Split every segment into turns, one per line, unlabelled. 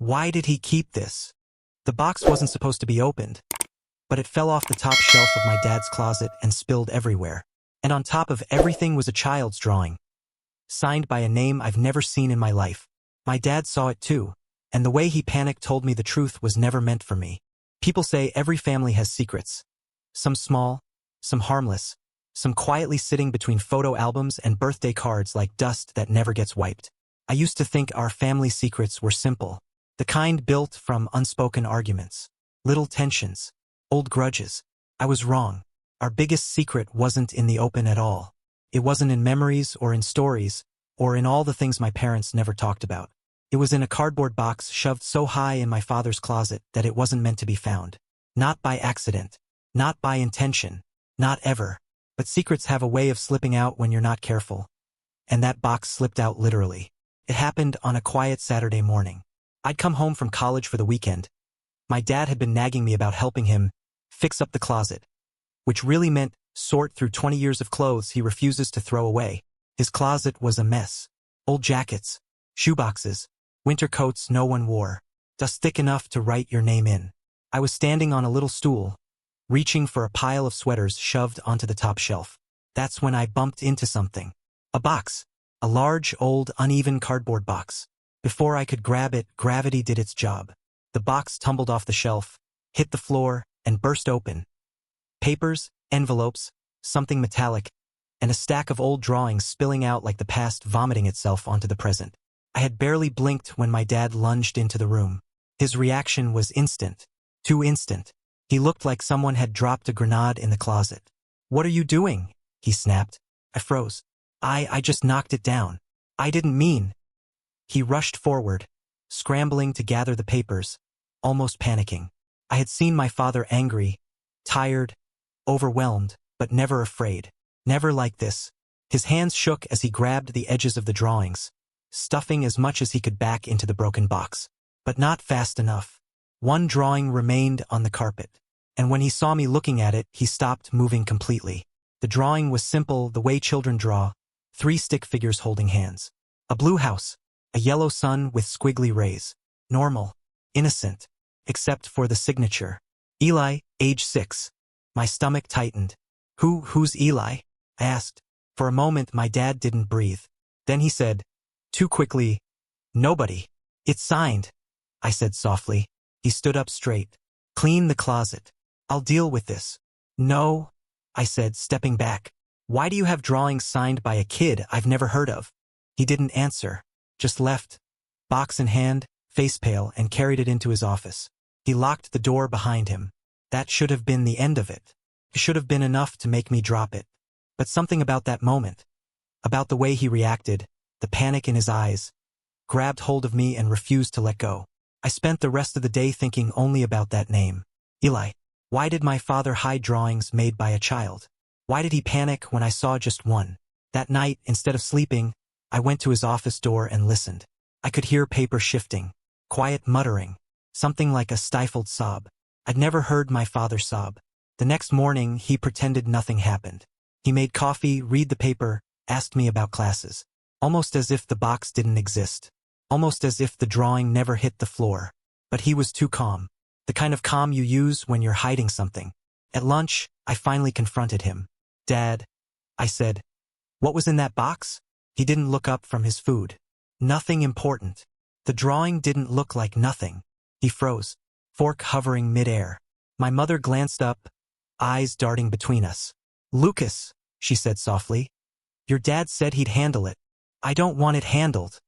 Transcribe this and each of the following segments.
Why did he keep this? The box wasn't supposed to be opened, but it fell off the top shelf of my dad's closet and spilled everywhere. And on top of everything was a child's drawing, signed by a name I've never seen in my life. My dad saw it too, and the way he panicked told me the truth was never meant for me. People say every family has secrets. Some small, some harmless, some quietly sitting between photo albums and birthday cards like dust that never gets wiped. I used to think our family secrets were simple, the kind built from unspoken arguments, little tensions, old grudges. I was wrong. Our biggest secret wasn't in the open at all. It wasn't in memories or in stories, or in all the things my parents never talked about. It was in a cardboard box shoved so high in my father's closet that it wasn't meant to be found. Not by accident, not by intention, not ever. But secrets have a way of slipping out when you're not careful. And that box slipped out literally. It happened on a quiet Saturday morning. I'd come home from college for the weekend. My dad had been nagging me about helping him fix up the closet, which really meant sort through 20 years of clothes he refuses to throw away. His closet was a mess. Old jackets, shoeboxes, winter coats no one wore, dust thick enough to write your name in. I was standing on a little stool, reaching for a pile of sweaters shoved onto the top shelf. That's when I bumped into something. A box. A large, old, uneven cardboard box. Before I could grab it, gravity did its job. The box tumbled off the shelf, hit the floor, and burst open. Papers, envelopes, something metallic, and a stack of old drawings spilling out like the past vomiting itself onto the present. I had barely blinked when my dad lunged into the room. His reaction was instant. Too instant. He looked like someone had dropped a grenade in the closet. "What are you doing?" he snapped. I froze. I just knocked it down. I didn't mean. He rushed forward, scrambling to gather the papers, almost panicking. I had seen my father angry, tired, overwhelmed, but never afraid. Never like this. His hands shook as he grabbed the edges of the drawings, stuffing as much as he could back into the broken box. But not fast enough. One drawing remained on the carpet, and when he saw me looking at it, he stopped moving completely. The drawing was simple, the way children draw, 3 stick figures holding hands. A blue house, a yellow sun with squiggly rays. Normal, innocent, except for the signature. Eli, age 6. My stomach tightened. Who's Eli? I asked. For a moment, my dad didn't breathe. Then he said, too quickly, nobody. It's signed, I said softly. He stood up straight. Clean the closet. I'll deal with this. No, I said, stepping back. Why do you have drawings signed by a kid I've never heard of? He didn't answer, just left, box in hand, face pale, and carried it into his office. He locked the door behind him. That should have been the end of it. It should have been enough to make me drop it. But something about that moment, about the way he reacted, the panic in his eyes, grabbed hold of me and refused to let go. I spent the rest of the day thinking only about that name. Eli. Why did my father hide drawings made by a child? Why did he panic when I saw just one? That night, instead of sleeping, I went to his office door and listened. I could hear paper shifting, quiet muttering, something like a stifled sob. I'd never heard my father sob. The next morning, he pretended nothing happened. He made coffee, read the paper, asked me about classes. Almost as if the box didn't exist. Almost as if the drawing never hit the floor. But he was too calm. The kind of calm you use when you're hiding something. At lunch, I finally confronted him. Dad, I said, what was in that box? He didn't look up from his food. Nothing important. The drawing didn't look like nothing. He froze, fork hovering midair. My mother glanced up, eyes darting between us. Lucas, she said softly. Your dad said he'd handle it. I don't want it handled,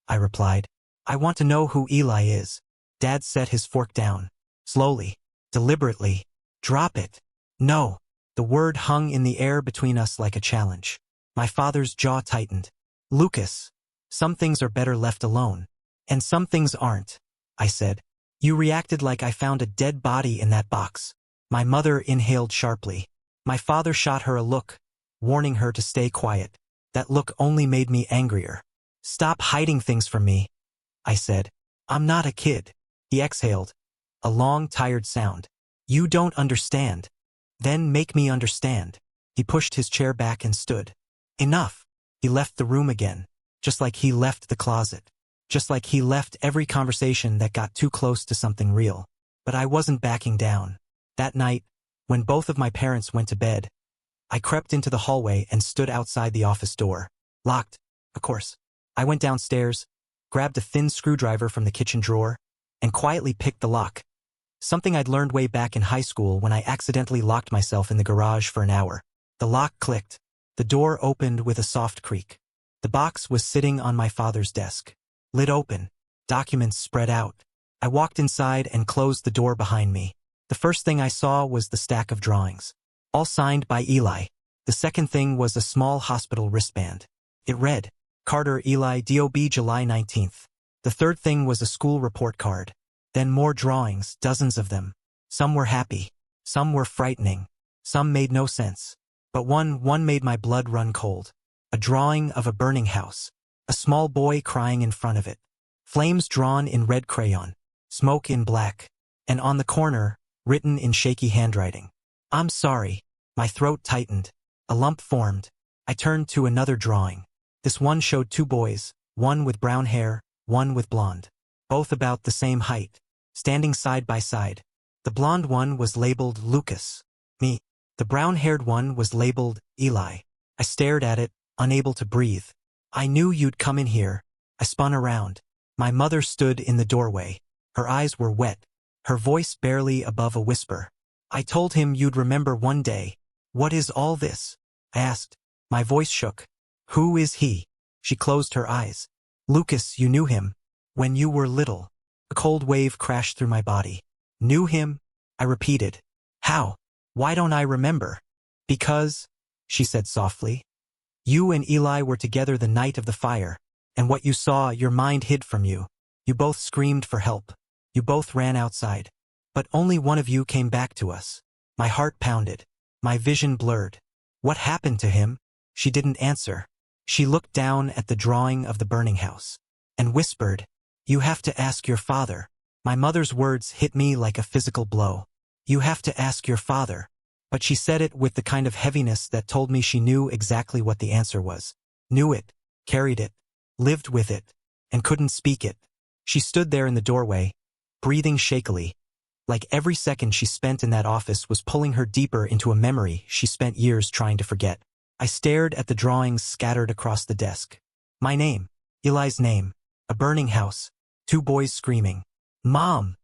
I replied. I want to know who Eli is. Dad set his fork down. Slowly, deliberately. Drop it. No. The word hung in the air between us like a challenge. My father's jaw tightened. Lucas, some things are better left alone. And some things aren't, I said. You reacted like I found a dead body in that box. My mother inhaled sharply. My father shot her a look, warning her to stay quiet. That look only made me angrier. Stop hiding things from me, I said. I'm not a kid. He exhaled. A long, tired sound. You don't understand. Then make me understand. He pushed his chair back and stood. Enough. He left the room again, just like he left the closet. just like he left every conversation that got too close to something real. But I wasn't backing down. That night, when both of my parents went to bed, I crept into the hallway and stood outside the office door. Locked, of course. I went downstairs, grabbed a thin screwdriver from the kitchen drawer, and quietly picked the lock. Something I'd learned way back in high school when I accidentally locked myself in the garage for an hour. The lock clicked. The door opened with a soft creak. The box was sitting on my father's desk. Lid open. Documents spread out. I walked inside and closed the door behind me. The first thing I saw was the stack of drawings, all signed by Eli. The second thing was a small hospital wristband. It read, Carter Eli DOB July 19th. The third thing was a school report card. Then more drawings, dozens of them. Some were happy. Some were frightening. Some made no sense. But one made my blood run cold. A drawing of a burning house. A small boy crying in front of it. Flames drawn in red crayon. Smoke in black. And on the corner, written in shaky handwriting, I'm sorry. My throat tightened. A lump formed. I turned to another drawing. This one showed two boys, one with brown hair, one with blonde. Both about the same height, standing side by side. The blonde one was labeled Lucas. Me. The brown-haired one was labeled Eli. I stared at it, unable to breathe. I knew you'd come in here. I spun around. My mother stood in the doorway. Her eyes were wet, her voice barely above a whisper. I told him you'd remember one day. What is all this? I asked. My voice shook. Who is he? She closed her eyes. Lucas, you knew him. When you were little. A cold wave crashed through my body. Knew him? I repeated. How? Why don't I remember? Because, she said softly. You and Eli were together the night of the fire, and what you saw, your mind hid from you. You both screamed for help. You both ran outside. But only one of you came back to us. My heart pounded. My vision blurred. What happened to him? She didn't answer. She looked down at the drawing of the burning house and whispered, You have to ask your father. My mother's words hit me like a physical blow. You have to ask your father. But she said it with the kind of heaviness that told me she knew exactly what the answer was. Knew it, carried it, lived with it, and couldn't speak it. She stood there in the doorway, breathing shakily, like every second she spent in that office was pulling her deeper into a memory she spent years trying to forget. I stared at the drawings scattered across the desk. My name, Eli's name, a burning house, two boys screaming. Mom!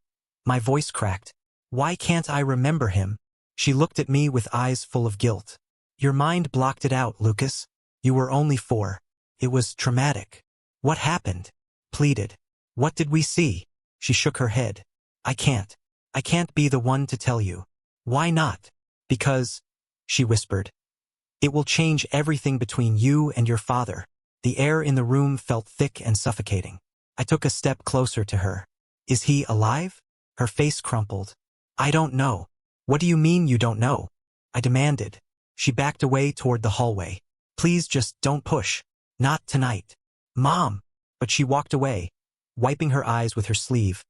My voice cracked. Why can't I remember him? She looked at me with eyes full of guilt. Your mind blocked it out, Lucas. You were only 4. It was traumatic. What happened? Pleaded. What did we see? She shook her head. I can't. I can't be the one to tell you. Why not? Because, she whispered, it will change everything between you and your father. The air in the room felt thick and suffocating. I took a step closer to her. Is he alive? Her face crumpled. I don't know. What do you mean you don't know? I demanded. She backed away toward the hallway. Please just don't push. Not tonight. Mom! But she walked away, wiping her eyes with her sleeve,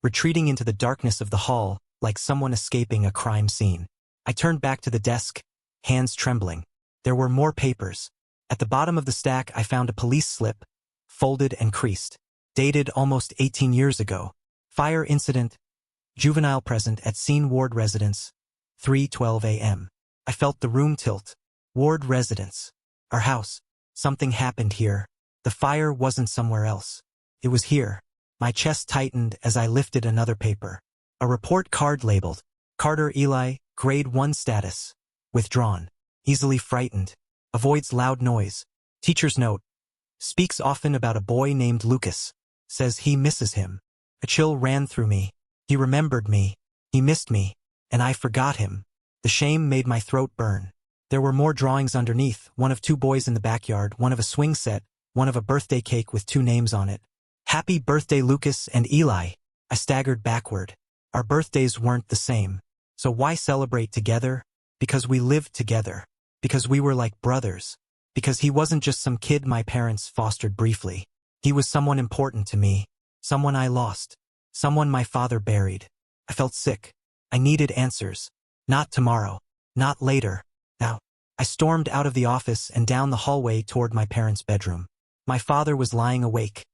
retreating into the darkness of the hall like someone escaping a crime scene. I turned back to the desk, hands trembling. There were more papers. At the bottom of the stack I found a police slip, folded and creased, dated almost 18 years ago. Fire incident. Juvenile present at scene ward residence, 3:12 a.m. I felt the room tilt. Ward residence. Our house. Something happened here. The fire wasn't somewhere else. It was here. My chest tightened as I lifted another paper. A report card labeled, Carter Eli, Grade 1 status. Withdrawn. Easily frightened. Avoids loud noise. Teacher's note. Speaks often about a boy named Lucas. Says he misses him. A chill ran through me. He remembered me. He missed me. And I forgot him. The shame made my throat burn. There were more drawings underneath, one of 2 boys in the backyard, one of a swing set, one of a birthday cake with 2 names on it. Happy birthday Lucas and Eli. I staggered backward. Our birthdays weren't the same. So why celebrate together? Because we lived together. Because we were like brothers. Because he wasn't just some kid my parents fostered briefly. He was someone important to me. Someone I lost. Someone my father buried. I felt sick. I needed answers. Not tomorrow. Not later. Now. I stormed out of the office and down the hallway toward my parents' bedroom. My father was lying awake.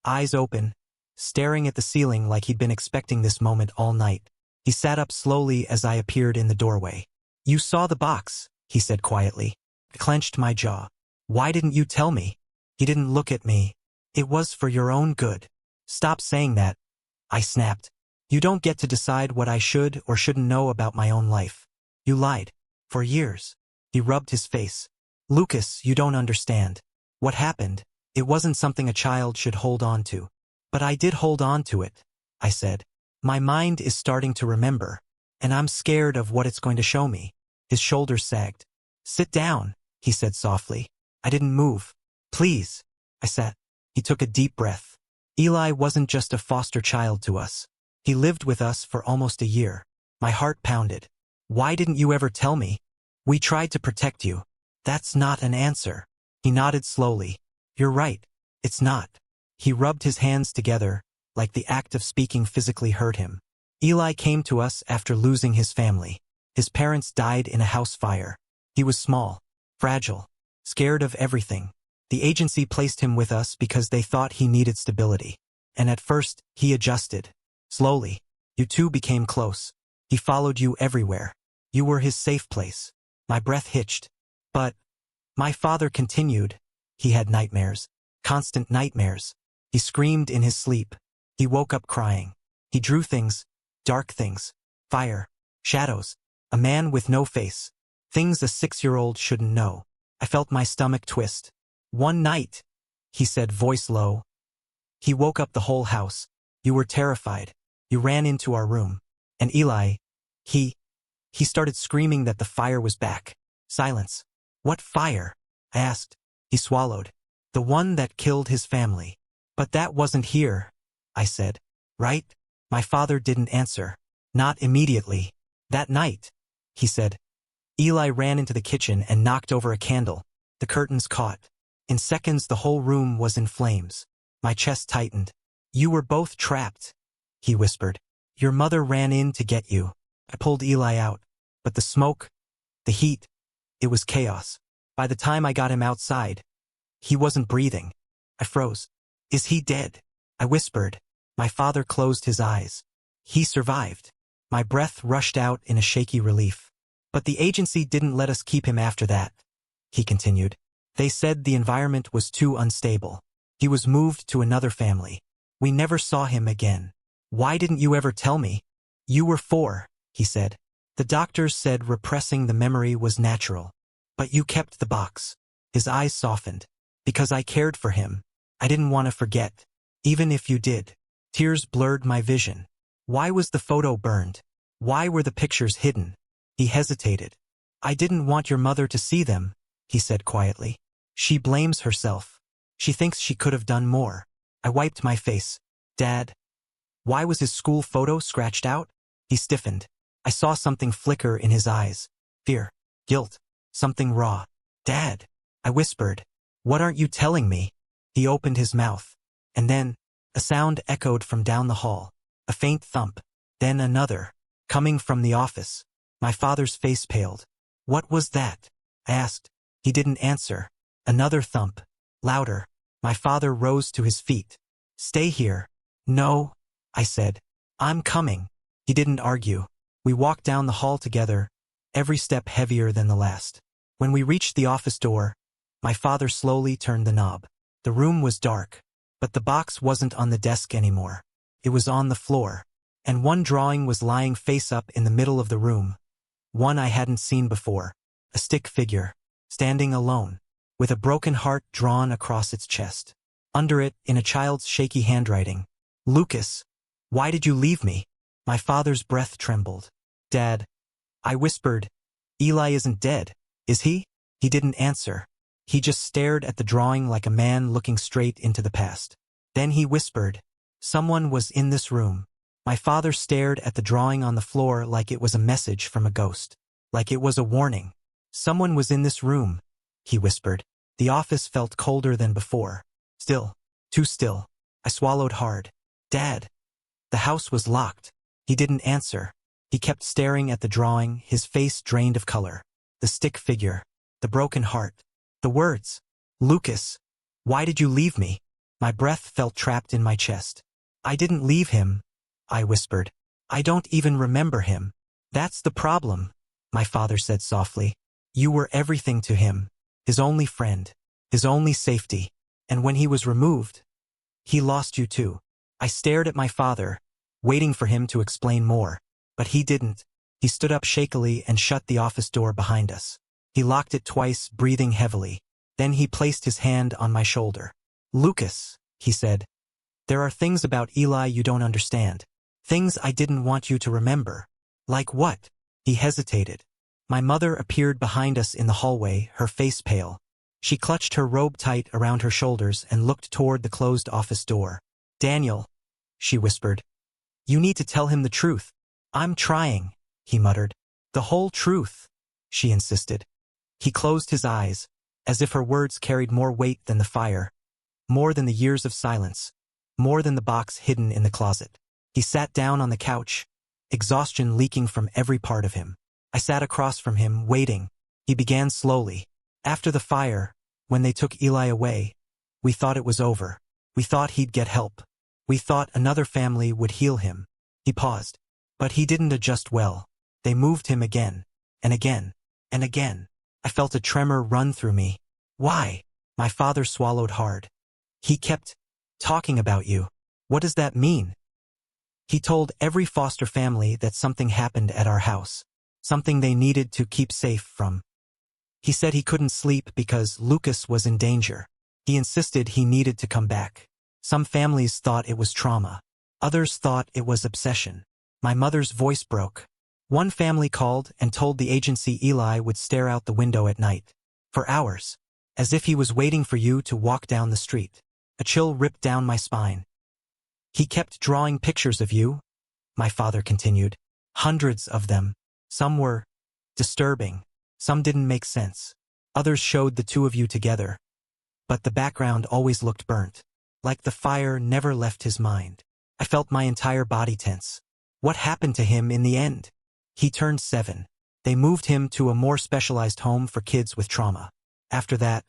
eyes open, staring at the ceiling like he'd been expecting this moment all night. He sat up slowly as I appeared in the doorway. "You saw the box," he said quietly. I clenched my jaw. "Why didn't you tell me?" He didn't look at me. "It was for your own good." "Stop saying that," I snapped. "You don't get to decide what I should or shouldn't know about my own life. You lied. For years." He rubbed his face. "Lucas, you don't understand. What happened, it wasn't something a child should hold on to." "But I did hold on to it," I said. "My mind is starting to remember, and I'm scared of what it's going to show me." His shoulders sagged. "Sit down," he said softly. I didn't move. "Please." I sat. He took a deep breath. "Eli wasn't just a foster child to us. He lived with us for almost a year." My heart pounded. "Why didn't you ever tell me?" "We tried to protect you." "That's not an answer." He nodded slowly. "You're right. It's not." He rubbed his hands together, like the act of speaking physically hurt him. "Eli came to us after losing his family. His parents died in a house fire. He was small, fragile, scared of everything. The agency placed him with us because they thought he needed stability. And at first, he adjusted. Slowly, you two became close. He followed you everywhere. You were his safe place." My breath hitched. "But," my father continued, "he had nightmares. Constant nightmares. He screamed in his sleep. He woke up crying. He drew things, dark things, fire, shadows, a man with no face. Things a 6-year-old shouldn't know." I felt my stomach twist. "One night," he said, voice low, "he woke up the whole house. You were terrified. You ran into our room. And Eli, he started screaming that the fire was back." Silence. "What fire?" I asked. He swallowed. "The one that killed his family." "But that wasn't here," I said. "Right?" My father didn't answer. "Not immediately. That night," he said. "Eli ran into the kitchen and knocked over a candle. The curtains caught. In seconds the whole room was in flames." My chest tightened. "You were both trapped," he whispered. "Your mother ran in to get you." I pulled Eli out. But the smoke, the heat, it was chaos. By the time I got him outside, he wasn't breathing. I froze. "Is he dead?" I whispered. My father closed his eyes. "He survived." My breath rushed out in a shaky relief. "But the agency didn't let us keep him after that," he continued. "They said the environment was too unstable. He was moved to another family. We never saw him again." "Why didn't you ever tell me?" "You were 4, he said. "The doctors said repressing the memory was natural. But you kept the box." His eyes softened. "Because I cared for him. I didn't want to forget. Even if you did." Tears blurred my vision. "Why was the photo burned? Why were the pictures hidden?" He hesitated. "I didn't want your mother to see them," he said quietly. "She blames herself. She thinks she could have done more." I wiped my face. "Dad, why was his school photo scratched out?" He stiffened. I saw something flicker in his eyes. Fear. Guilt. Something raw. "Dad," I whispered. "What aren't you telling me?" He opened his mouth. And then, a sound echoed from down the hall. A faint thump. Then another. Coming from the office. My father's face paled. "What was that?" I asked. He didn't answer. Another thump. Louder. My father rose to his feet. "Stay here." "No," I said. "I'm coming." He didn't argue. We walked down the hall together, every step heavier than the last. When we reached the office door, my father slowly turned the knob. The room was dark, but the box wasn't on the desk anymore. It was on the floor, and one drawing was lying face up in the middle of the room. One I hadn't seen before. A stick figure, standing alone, with a broken heart drawn across its chest. Under it, in a child's shaky handwriting, "Lucas, why did you leave me?" My father's breath trembled. "Dad," I whispered, "Eli isn't dead, is he?" He didn't answer. He just stared at the drawing like a man looking straight into the past. Then he whispered, "Someone was in this room." My father stared at the drawing on the floor like it was a message from a ghost. Like it was a warning. "Someone was in this room," he whispered. The office felt colder than before. Still. Too still. I swallowed hard. "Dad." The house was locked. He didn't answer. He kept staring at the drawing, his face drained of color. The stick figure. The broken heart. The words. "Lucas, why did you leave me?" My breath felt trapped in my chest. I didn't leave him, I whispered. I don't even remember him. That's the problem, my father said softly. You were everything to him, his only friend, his only safety. And when he was removed, he lost you too. I stared at my father, waiting for him to explain more. But he didn't. He stood up shakily and shut the office door behind us. He locked it twice, breathing heavily. Then he placed his hand on my shoulder. Lucas, he said, there are things about Eli you don't understand. Things I didn't want you to remember. Like what? He hesitated. My mother appeared behind us in the hallway, her face pale. She clutched her robe tight around her shoulders and looked toward the closed office door. Daniel, she whispered. You need to tell him the truth. I'm trying, he muttered. The whole truth, she insisted. He closed his eyes, as if her words carried more weight than the fire, more than the years of silence, more than the box hidden in the closet. He sat down on the couch, exhaustion leaking from every part of him. I sat across from him, waiting. He began slowly. After the fire, when they took Eli away, we thought it was over. We thought he'd get help. We thought another family would heal him. He paused. But he didn't adjust well. They moved him again, and again, and again. I felt a tremor run through me. Why? My father swallowed hard. He kept talking about you. What does that mean? He told every foster family that something happened at our house, something they needed to keep safe from. He said he couldn't sleep because Lucas was in danger. He insisted he needed to come back. Some families thought it was trauma. Others thought it was obsession. My mother's voice broke. One family called and told the agency Eli would stare out the window at night, for hours, as if he was waiting for you to walk down the street. A chill ripped down my spine. He kept drawing pictures of you, my father continued. Hundreds of them. Some were disturbing. Some didn't make sense. Others showed the two of you together. But the background always looked burnt, like the fire never left his mind. I felt my entire body tense. What happened to him in the end? He turned 7. They moved him to a more specialized home for kids with trauma. After that,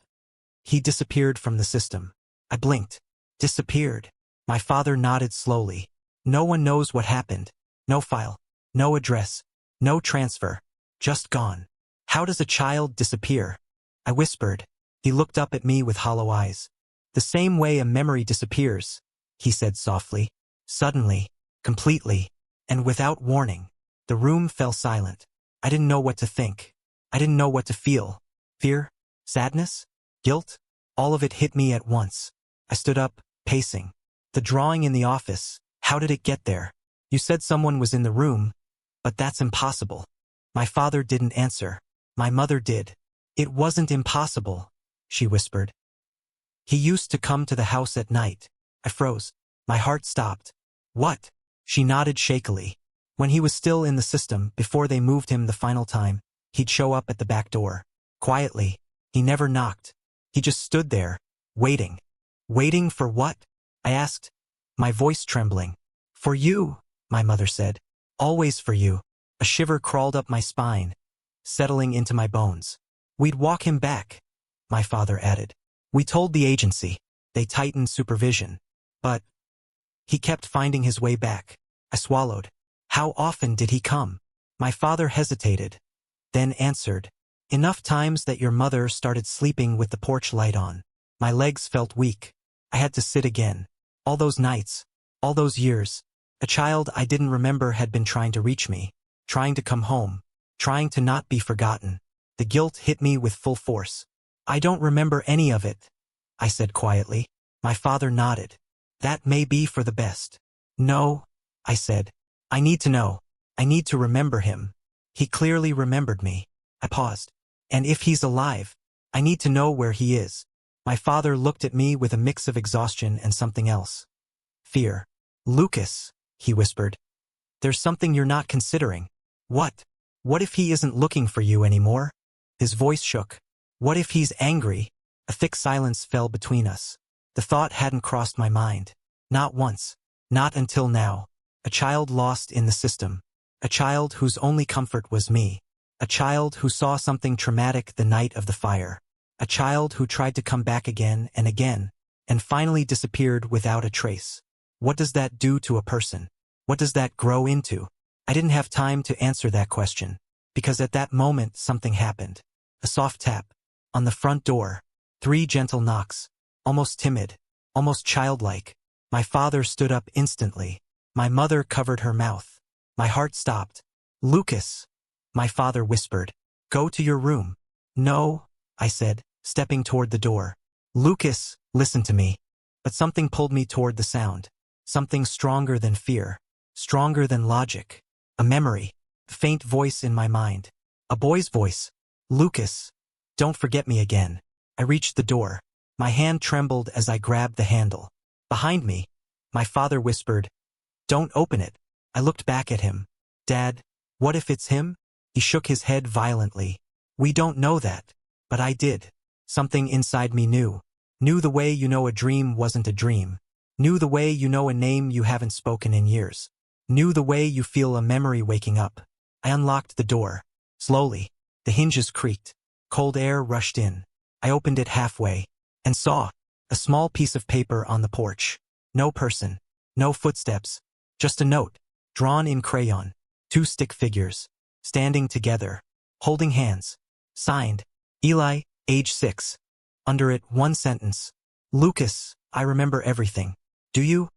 he disappeared from the system. I blinked. Disappeared. My father nodded slowly. No one knows what happened. No file. No address. No transfer. Just gone. How does a child disappear? I whispered. He looked up at me with hollow eyes. The same way a memory disappears, he said softly. Suddenly, completely, and without warning, the room fell silent. I didn't know what to think. I didn't know what to feel. Fear? Sadness? Guilt? All of it hit me at once. I stood up, pacing. The drawing in the office, how did it get there? You said someone was in the room, but that's impossible. My father didn't answer. My mother did. It wasn't impossible, she whispered. He used to come to the house at night. I froze. My heart stopped. What? She nodded shakily. When he was still in the system, before they moved him the final time, he'd show up at the back door. Quietly. He never knocked. He just stood there, waiting. Waiting for what? I asked, my voice trembling. For you, my mother said. Always for you. A shiver crawled up my spine, settling into my bones. We'd walk him back, my father added. We told the agency. They tightened supervision. But he kept finding his way back. I swallowed. How often did he come? My father hesitated, then answered. Enough times that your mother started sleeping with the porch light on. My legs felt weak. I had to sit again. All those nights, all those years, a child I didn't remember had been trying to reach me, trying to come home, trying to not be forgotten. The guilt hit me with full force. I don't remember any of it, I said quietly. My father nodded. That may be for the best. No, I said. I need to know. I need to remember him. He clearly remembered me. I paused. And if he's alive, I need to know where he is. My father looked at me with a mix of exhaustion and something else. Fear. Lucas, he whispered. There's something you're not considering. What? What if he isn't looking for you anymore? His voice shook. What if he's angry? A thick silence fell between us. The thought hadn't crossed my mind. Not once. Not until now. A child lost in the system. A child whose only comfort was me. A child who saw something traumatic the night of the fire. A child who tried to come back again and again, and finally disappeared without a trace. What does that do to a person? What does that grow into? I didn't have time to answer that question, because at that moment something happened. A soft tap on the front door, 3 gentle knocks, almost timid, almost childlike. My father stood up instantly. My mother covered her mouth. My heart stopped. "Lucas," my father whispered. "Go to your room." "No," I said, stepping toward the door. "Lucas, listen to me." But something pulled me toward the sound. Something stronger than fear. Stronger than logic. A memory. A faint voice in my mind. A boy's voice. "Lucas, don't forget me again." I reached the door. My hand trembled as I grabbed the handle. Behind me, my father whispered, "Don't open it." I looked back at him. "Dad, what if it's him?" He shook his head violently. "We don't know that." But I did. Something inside me knew. Knew the way you know a dream wasn't a dream. Knew the way you know a name you haven't spoken in years. Knew the way you feel a memory waking up. I unlocked the door. Slowly, the hinges creaked. Cold air rushed in. I opened it halfway, and saw a small piece of paper on the porch. No person, no footsteps, just a note, drawn in crayon. 2 stick figures, standing together, holding hands. Signed, Eli, age 6. Under it, 1 sentence. "Lucas, I remember everything. Do you?"